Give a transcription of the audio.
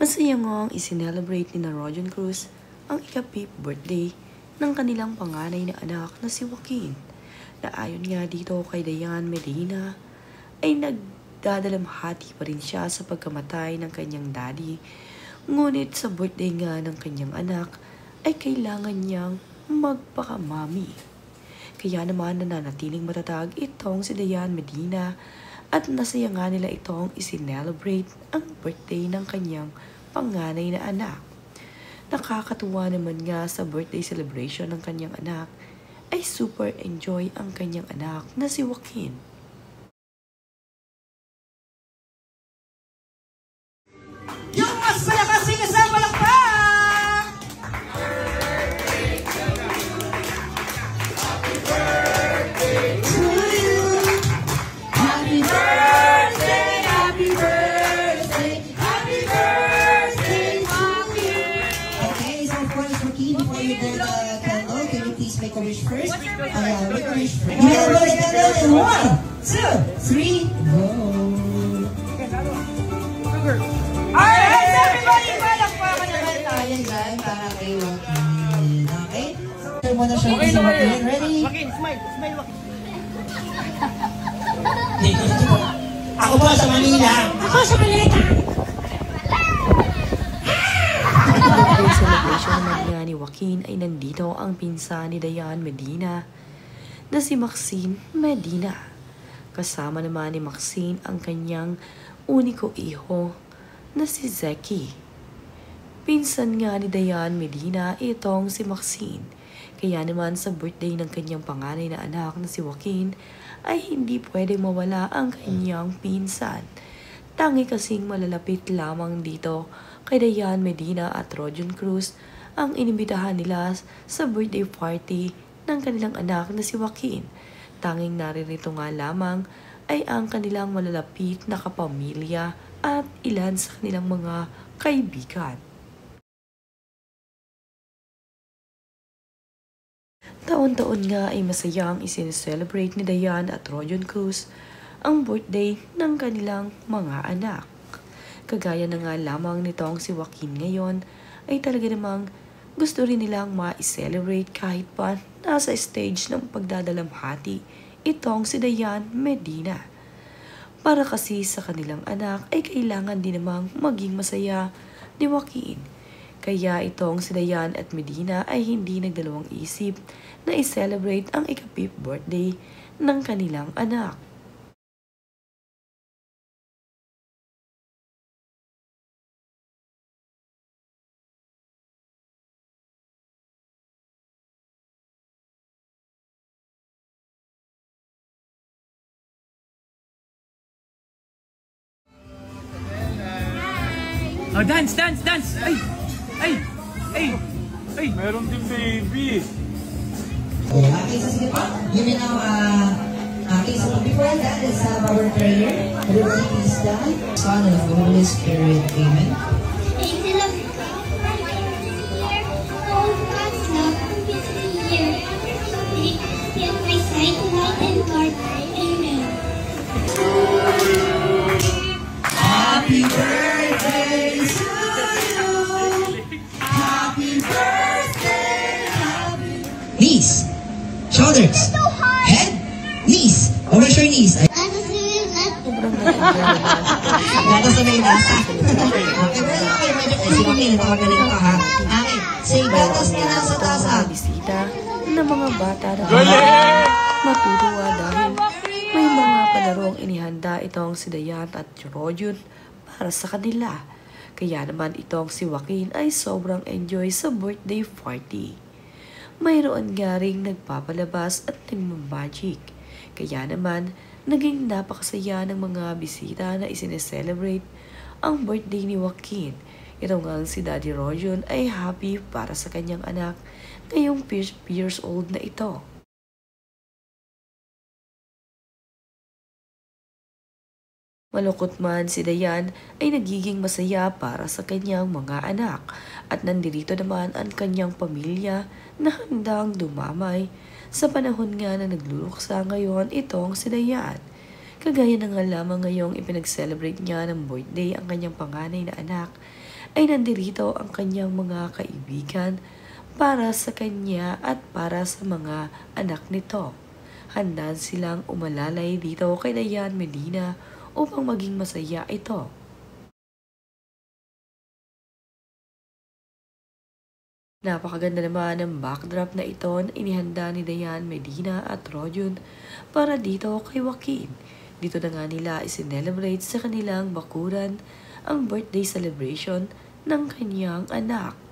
Masaya ngang isinelebrate ni na Rojan Cruz ang ika-5th birthday ng kanilang panganay na anak na si Joaquin, na ayon nga dito kay Dayan Medina ay nagdadalamhati pa rin siya sa pagkamatay ng kanyang daddy. Ngunit sa birthday nga ng kanyang anak ay kailangan niyang magpakamami. Kaya naman nananatiling matatag itong si Dayan Medina at nasaya nga nila itong isinelebrate ang birthday ng kanyang panganay na anak. Nakakatuwa naman nga sa birthday celebration ng kanyang anak ay super enjoy ang kanyang anak na si Joaquin. Yung masaya kasi kasama lang pa! Happy birthday to you! Happy birthday, happy birthday, happy birthday, Joaquin! Okay, so of course, Joaquin, before you go the candle, can you please make a wish first? Make a wish first. You have the candle in 1, 2, 3, go! Alright, everybody, palakpakan naman tayo dyan para kay Joaquin. Okay? So, muna siya si Joaquin. Ready? Joaquin, smile. Smile, Joaquin. Dito. Ako po sa Manila. Ako sa Manila. Birthday celebration naman nga ni Joaquin ay nandito ang pinsan ni Dayan Medina na si Maxine Medina. Kasama naman ni Maxine ang kanyang uniko iho na si Zeki. Pinsan nga ni Dayan Medina itong si Maxine. Kaya naman sa birthday ng kanyang panganay na anak na si Joaquin ay hindi pwedeng mawala ang kanyang pinsan. Tangi kasing malalapit lamang dito kay Dayan Medina at Rojan Cruz ang inimbitahan nila sa birthday party ng kanilang anak na si Joaquin. Tanging naririto nga lamang ay ang kanilang malalapit na kapamilya at ilan sa kanilang mga kaibigan. Taon-taon nga ay masayang isineselebrate ni Dayan at Rojan Cruz ang birthday ng kanilang mga anak. Kagaya na nga lamang nitong si Joaquin ngayon ay talaga namang gusto rin nilang ma-celebrate kahit pa nasa stage ng pagdadalamhati itong si Dayan Medina. Para kasi sa kanilang anak ay kailangan din namang maging masaya ni Joaquin. Kaya itong si Dayan at Medina ay hindi nagdalawang isip na i-celebrate ang ika-5th birthday ng kanilang anak. Oh, dance! Ay! Meron din baby. Okay, so sige po. You may now, okay, so before that, let's have our prayer. Lord, please die. Son of the Holy Spirit. Amen. Angel of God, hold God's love and peace here. Give my sight, light, and Lord. Amen. Happy birthday to you. Happy birthday. Knees, shoulders, head, knees. Over your knees. Sobrang nag-enjoy Gato sa may nasa. Okay, medyo kasi kami natawagaling ka ha. Okay, say gatas ka na sa taas ha. bisita ng mga bata na matutuwa dahil may mga palarong inihanda itong si Dayan at Rojan para sa kanila. Kaya naman itong si Joaquin ay sobrang enjoy sa birthday party. Mayroon nga ring nagpapalabas at nagmamagic. Kaya naman, naging napakasaya ng mga bisita na isineselebrate ang birthday ni Joaquin. Ito nga si Daddy Rojan ay happy para sa kanyang anak ngayong 5 years old na ito. Malungkot man si Dayan ay nagiging masaya para sa kanyang mga anak at nandirito naman ang kanyang pamilya na handang dumamay sa panahon nga na nagluluksa ngayon itong si Dayan. Kagaya na nga lamang ngayong ipinag-celebrate niya ng birthday ang kanyang panganay na anak ay nandirito ang kanyang mga kaibigan para sa kanya at para sa mga anak nito. Handa silang umalalay dito kay Dayan Medina upang maging masaya ito. Napakaganda naman ng backdrop na ito na inihanda ni Dayan Medina at Rodjun para dito kay Joaquin. Dito na nga nila isinelebrate sa kanilang bakuran ang birthday celebration ng kanyang anak.